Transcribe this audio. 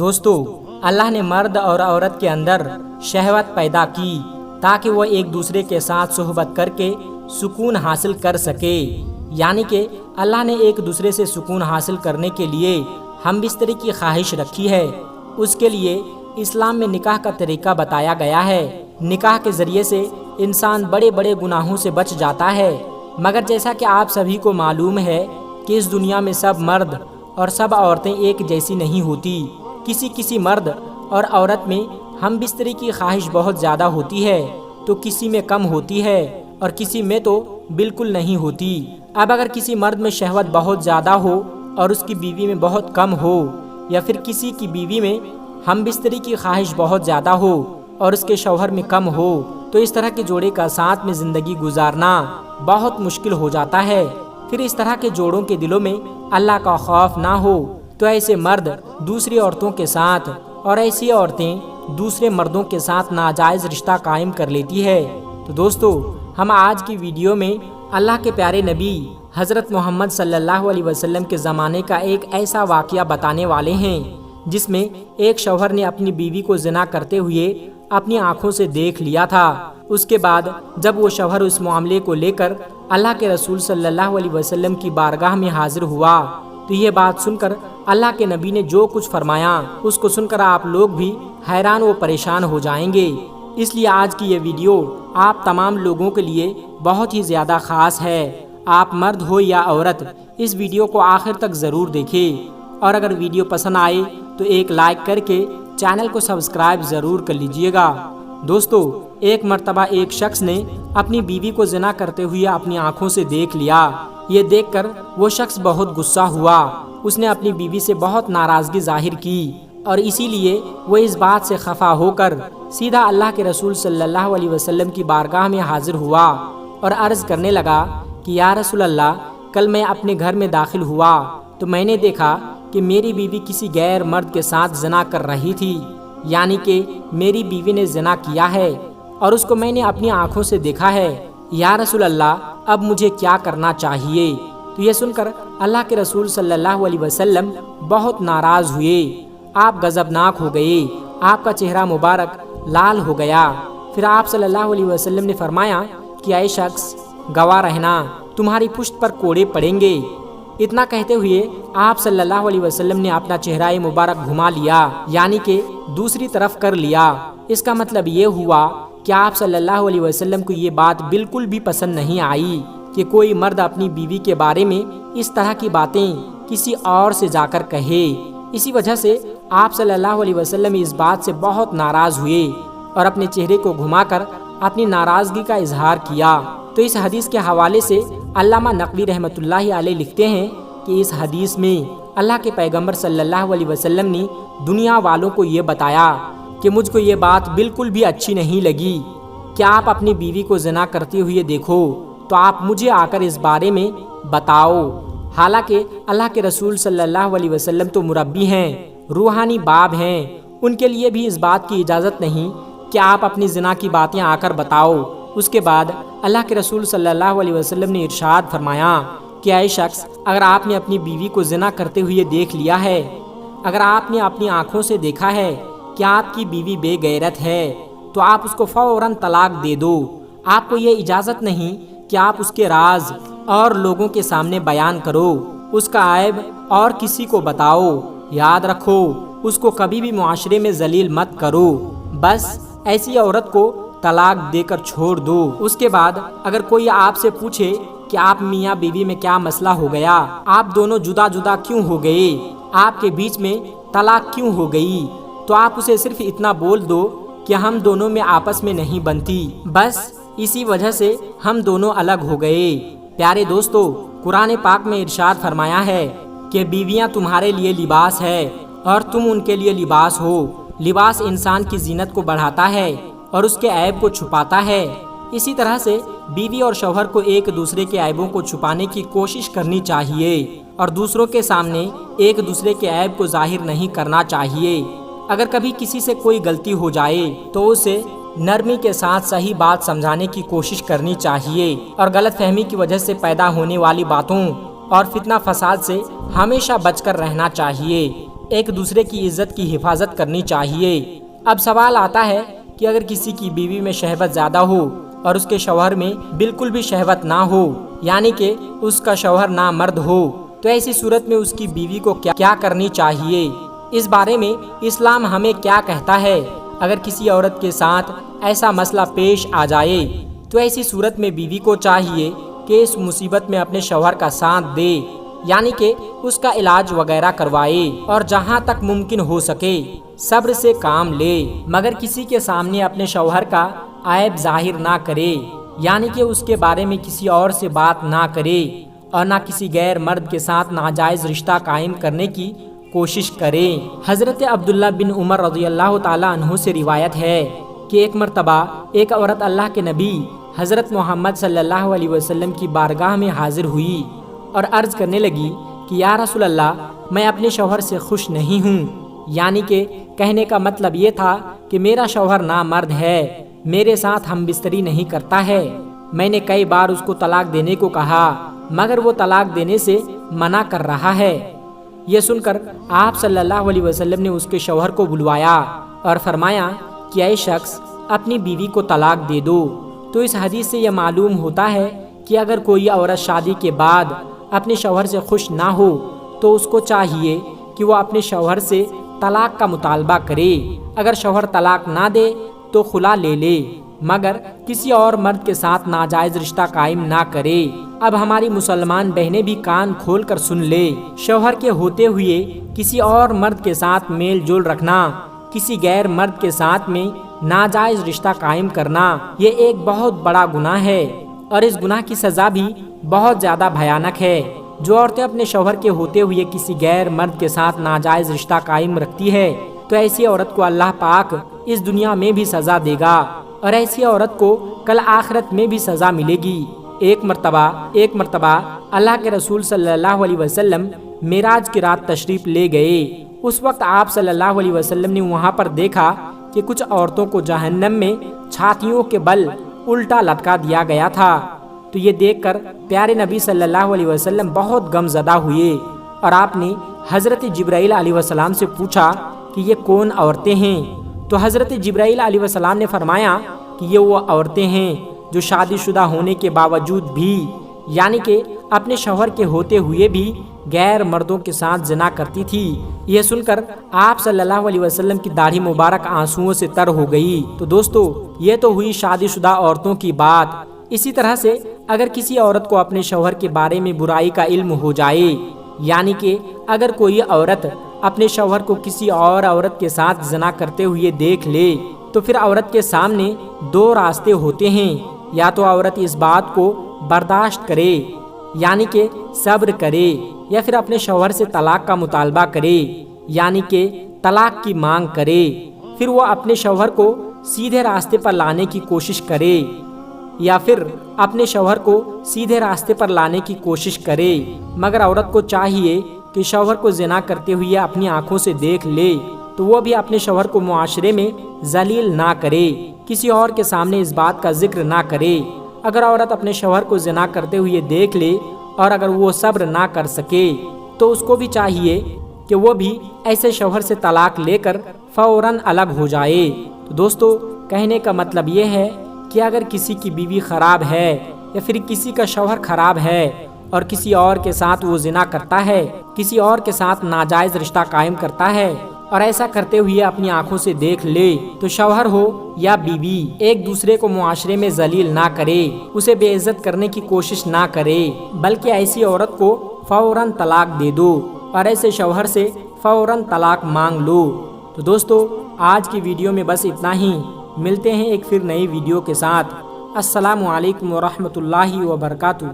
دوستو، اللہ نے مرد اور عورت کے اندر شہوت پیدا کی تاکہ وہ ایک دوسرے کے ساتھ صحبت کر کے سکون حاصل کر سکے، یعنی کہ اللہ نے ایک دوسرے سے سکون حاصل کرنے کے لیے ہم بستری کی خواہش رکھی ہے۔ اس کے لیے اسلام میں نکاح کا طریقہ بتایا گیا ہے۔ نکاح کے ذریعے سے انسان بڑے بڑے گناہوں سے بچ جاتا ہے، مگر جیسا کہ آپ سبھی کو معلوم ہے کہ اس دنیا میں سب مرد اور سب عورتیں ایک جیسی نہیں ہوتی۔ کسی مرد اور عورت میں ہم بستری کی خواہش بہت زیادہ ہوتی ہے تو کسی میں کم ہوتی ہے اور کسی میں تو بالکل نہیں ہوتی۔ اب اگر کسی مرد میں شہوت بہت زیادہ ہو اور اس کی بیوی میں بہت کم ہو، یا پھر کسی کی بیوی میں ہم بستری کی خواہش بہت زیادہ ہو اور اس کے شوہر میں کم ہو، تو اس طرح کے جوڑے کا ساتھ میں زندگی گزارنا بہت مشکل ہو جاتا ہے۔ پھر اس طرح کے جوڑوں کے دلوں میں اللہ کا خوف نہ ہو تو ایسے مرد دوسری عورتوں کے ساتھ اور ایسی عورتیں دوسرے مردوں کے ساتھ ناجائز رشتہ قائم کر لیتی ہے۔ تو دوستو، ہم آج کی ویڈیو میں اللہ کے پیارے نبی حضرت محمد صلی اللہ علیہ وسلم کے زمانے کا ایک ایسا واقعہ بتانے والے ہیں جس میں ایک شوہر نے اپنی بیوی کو زنا کرتے ہوئے اپنی آنکھوں سے دیکھ لیا تھا۔ اس کے بعد جب وہ شوہر اس معاملے کو لے کر اللہ کے رسول صلی اللہ علیہ وسلم کی بارگاہ میں حاضر ہوا تو یہ بات سن کر اللہ کے نبی نے جو کچھ فرمایا اس کو سن کر آپ لوگ بھی حیران و پریشان ہو جائیں گے۔ اس لیے آج کی یہ ویڈیو آپ تمام لوگوں کے لیے بہت ہی زیادہ خاص ہے۔ آپ مرد ہو یا عورت، اس ویڈیو کو آخر تک ضرور دیکھیں، اور اگر ویڈیو پسند آئے تو ایک لائک کر کے چینل کو سبسکرائب ضرور کر لیجئے گا۔ دوستو، ایک مرتبہ ایک شخص نے اپنی بیوی کو زنا کرتے ہوئے اپنی آنکھوں سے دیکھ لیا۔ یہ دیکھ کر وہ شخص بہت غصہ ہوا۔ اس نے اپنی بیوی سے بہت ناراضگی ظاہر کی اور اسی لیے وہ اس بات سے خفا ہو کر سیدھا اللہ کے رسول صلی اللہ علیہ وسلم کی بارگاہ میں حاضر ہوا اور عرض کرنے لگا کہ یا رسول اللہ، کل میں اپنے گھر میں داخل ہوا تو میں نے دیکھا کہ میری بیوی کسی غیر مرد کے ساتھ زنا کر رہی تھی، یعنی کہ میری بیوی نے زنا کیا ہے اور اس کو میں نے اپنی آنکھوں سے دیکھا ہے۔ یا رسول اللہ، اب مجھے کیا کرنا چاہیے؟ تو یہ سن کر اللہ کے رسول صلی اللہ علیہ وسلم بہت ناراض ہوئے۔ آپ غضبناک ہو گئے، آپ کا چہرہ مبارک لال ہو گیا۔ پھر آپ صلی اللہ علیہ وسلم نے فرمایا کہ اے شخص، گواہ رہنا، تمہاری پشت پر کوڑے پڑیں گے۔ اتنا کہتے ہوئے آپ صلی اللہ علیہ وسلم نے اپنا چہرہ مبارک گھما لیا، یعنی کہ دوسری طرف کر لیا۔ اس کا مطلب یہ ہوا کہ آپ صلی اللہ علیہ وسلم کو یہ بات بالکل بھی پسند نہیں آئی کہ کوئی مرد اپنی بیوی کے بارے میں اس طرح کی باتیں کسی اور سے جا کر کہے۔ اسی وجہ سے آپ صلی اللہ علیہ وسلم اس بات سے بہت ناراض ہوئے اور اپنے چہرے کو گھما کر اپنی ناراضگی کا اظہار کیا۔ تو اس حدیث کے حوالے سے علامہ نقوی رحمۃ اللہ علیہ لکھتے ہیں کہ اس حدیث میں اللہ کے پیغمبر صلی اللہ علیہ وسلم نے دنیا والوں کو یہ بتایا کہ مجھ کو یہ بات بالکل بھی اچھی نہیں لگی کہ آپ اپنی بیوی کو زنا کرتے ہوئے دیکھو، تو آپ مجھے آ کر اس بارے میں بتاؤ۔ حالانکہ اللہ کے رسول صلی اللہ علیہ وسلم تو مربی ہیں، روحانی باب ہیں، ان کے لیے بھی اس بات کی اجازت نہیں کہ آپ اپنی زنا کی باتیں آ کر بتاؤ۔ اس کے بعد اللہ کے رسول صلی اللہ علیہ وسلم نے ارشاد فرمایا کہ اے شخص، اگر آپ نے اپنی بیوی کو زنا کرتے ہوئے دیکھ لیا ہے، اگر آپ نے اپنی آنکھوں سے دیکھا ہے کہ آپ کی بیوی بے غیرت ہے، تو آپ اس کو فوراً طلاق دے دو۔ آپ کو یہ اجازت نہیں کہ آپ اس کے راز اور لوگوں کے سامنے بیان کرو، اس کا عیب اور کسی کو بتاؤ۔ یاد رکھو، اس کو کبھی بھی معاشرے میں ذلیل مت کرو، بس ایسی عورت کو طلاق دے کر چھوڑ دو۔ اس کے بعد اگر کوئی آپ سے پوچھے کہ آپ میاں بیوی میں کیا مسئلہ ہو گیا، آپ دونوں جدا جدا کیوں ہو گئے، آپ کے بیچ میں طلاق کیوں ہو گئی، تو آپ اسے صرف اتنا بول دو کہ ہم دونوں میں آپس میں نہیں بنتی، بس اسی وجہ سے ہم دونوں الگ ہو گئے۔ پیارے دوستو، قرآن پاک میں ارشاد فرمایا ہے کہ بیویاں تمہارے لیے لباس ہے اور تم ان کے لیے لباس ہو۔ لباس انسان کی زینت کو بڑھاتا ہے اور اس کے عیب کو چھپاتا ہے۔ اسی طرح سے بیوی اور شوہر کو ایک دوسرے کے عیبوں کو چھپانے کی کوشش کرنی چاہیے اور دوسروں کے سامنے ایک دوسرے کے عیب کو ظاہر نہیں کرنا چاہیے۔ اگر کبھی کسی سے کوئی غلطی ہو جائے تو اسے نرمی کے ساتھ صحیح بات سمجھانے کی کوشش کرنی چاہیے اور غلط فہمی کی وجہ سے پیدا ہونے والی باتوں اور فتنہ فساد سے ہمیشہ بچ کر رہنا چاہیے۔ ایک دوسرے کی عزت کی حفاظت کرنی چاہیے۔ اب سوال آتا ہے کہ اگر کسی کی بیوی میں شہوت زیادہ ہو اور اس کے شوہر میں بالکل بھی شہوت نہ ہو، یعنی کہ اس کا شوہر نامرد ہو، تو ایسی صورت میں اس کی بیوی کو کیا کرنی چاہیے؟ اس بارے میں اسلام ہمیں کیا کہتا ہے؟ اگر کسی عورت کے ساتھ ایسا مسئلہ پیش آ جائے تو ایسی صورت میں بیوی کو چاہیے کہ اس مصیبت میں اپنے شوہر کا ساتھ دے، یعنی کہ اس کا علاج وغیرہ کروائے اور جہاں تک ممکن ہو سکے صبر سے کام لے، مگر کسی کے سامنے اپنے شوہر کا عیب ظاہر نہ کرے، یعنی کہ اس کے بارے میں کسی اور سے بات نہ کرے اور نہ کسی غیر مرد کے ساتھ ناجائز رشتہ قائم کرنے کی کوشش کرے۔ حضرت عبداللہ بن عمر رضی اللہ تعالیٰ عنہ سے روایت ہے کہ ایک مرتبہ ایک عورت اللہ کے نبی حضرت محمد صلی اللہ علیہ وسلم کی بارگاہ میں حاضر ہوئی اور عرض کرنے لگی کہ یا رسول اللہ، میں اپنے شوہر سے خوش نہیں ہوں، یعنی کہ کہنے کا مطلب یہ تھا کہ میرا شوہر نامرد ہے، میرے ساتھ ہم بستری نہیں کرتا ہے، میں نے کئی بار اس کو طلاق دینے کو کہا مگر وہ طلاق دینے سے منع کر رہا ہے۔ یہ سن کر آپ صلی اللہ علیہ وسلم نے اس کے شوہر کو بلوایا اور فرمایا کہ اے شخص، اپنی بیوی کو طلاق دے دو۔ تو اس حدیث سے یہ معلوم ہوتا ہے کہ اگر کوئی عورت شادی کے بعد اپنے شوہر سے خوش نہ ہو تو اس کو چاہیے کہ وہ اپنے شوہر سے طلاق کا مطالبہ کرے، اگر شوہر طلاق نہ دے تو خلا لے لے، مگر کسی اور مرد کے ساتھ ناجائز رشتہ قائم نہ کرے۔ اب ہماری مسلمان بہنیں بھی کان کھول کر سن لے، شوہر کے ہوتے ہوئے کسی اور مرد کے ساتھ میل جول رکھنا، کسی غیر مرد کے ساتھ میں ناجائز رشتہ قائم کرنا، یہ ایک بہت بڑا گناہ ہے اور اس گناہ کی سزا بھی بہت زیادہ بھیانک ہے۔ جو عورتیں اپنے شوہر کے ہوتے ہوئے کسی غیر مرد کے ساتھ ناجائز رشتہ قائم رکھتی ہے تو ایسی عورت کو اللہ پاک اس دنیا میں بھی سزا دے گا اور ایسی عورت کو کل آخرت میں بھی سزا ملے گی۔ ایک مرتبہ اللہ کے رسول صلی اللہ علیہ وسلم معراج کی رات تشریف لے گئے۔ اس وقت آپ صلی اللہ علیہ وسلم نے وہاں پر دیکھا کہ کچھ عورتوں کو جہنم میں چھاتیوں کے بل الٹا لٹکا دیا گیا تھا۔ تو یہ دیکھ کر پیارے نبی صلی اللہ علیہ وسلم بہت غم زدہ ہوئے اور آپ نے حضرت جبرائیل علیہ السلام سے پوچھا کہ یہ کون عورتیں ہیں؟ تو حضرت جبرائیل علیہ السلام نے فرمایا کہ یہ وہ عورتیں ہیں جو شادی شدہ ہونے کے باوجود بھی، یعنی کہ اپنے شوہر کے ہوتے ہوئے بھی غیر مردوں کے ساتھ زنا کرتی تھی۔ یہ سن کر آپ صلی اللہ علیہ وسلم کی داڑھی مبارک آنسوؤں سے تر ہو گئی۔ تو دوستو، یہ تو ہوئی شادی شدہ عورتوں کی بات۔ اسی طرح سے اگر کسی عورت کو اپنے شوہر کے بارے میں برائی کا علم ہو جائے، یعنی کہ اگر کوئی عورت اپنے شوہر کو کسی اور عورت کے ساتھ زنا کرتے ہوئے دیکھ لے تو پھر عورت کے سامنے دو راستے ہوتے ہیں، یا تو عورت اس بات کو برداشت کرے، یعنی کہ صبر کرے، یا پھر اپنے شوہر سے طلاق کا مطالبہ کرے، یعنی کہ طلاق کی مانگ کرے، پھر وہ اپنے شوہر کو سیدھے راستے پر لانے کی کوشش کرے، یا پھر اپنے شوہر کو سیدھے راستے پر لانے کی کوشش کرے۔ مگر عورت کو چاہیے کہ شوہر کو زنا کرتے ہوئے اپنی آنکھوں سے دیکھ لے تو وہ بھی اپنے شوہر کو معاشرے میں ذلیل نہ کرے، کسی اور کے سامنے اس بات کا ذکر نہ کرے۔ اگر عورت اپنے شوہر کو زنا کرتے ہوئے دیکھ لے اور اگر وہ صبر نہ کر سکے تو اس کو بھی چاہیے کہ وہ بھی ایسے شوہر سے طلاق لے کر فوراً الگ ہو جائے۔ تو دوستو، کہنے کا مطلب یہ ہے کہ اگر کسی کی بیوی خراب ہے یا پھر کسی کا شوہر خراب ہے اور کسی اور کے ساتھ وہ زنا کرتا ہے، کسی اور کے ساتھ ناجائز رشتہ قائم کرتا ہے اور ایسا کرتے ہوئے اپنی آنکھوں سے دیکھ لے تو شوہر ہو یا بیوی ایک دوسرے کو معاشرے میں ذلیل نہ کرے، اسے بے عزت کرنے کی کوشش نہ کرے، بلکہ ایسی عورت کو فوراً طلاق دے دو اور ایسے شوہر سے فوراً طلاق مانگ لو۔ تو دوستو، آج کی ویڈیو میں بس اتنا ہی، ملتے ہیں ایک پھر نئی ویڈیو کے ساتھ۔ السلام علیکم ورحمۃ اللہ وبرکاتہ۔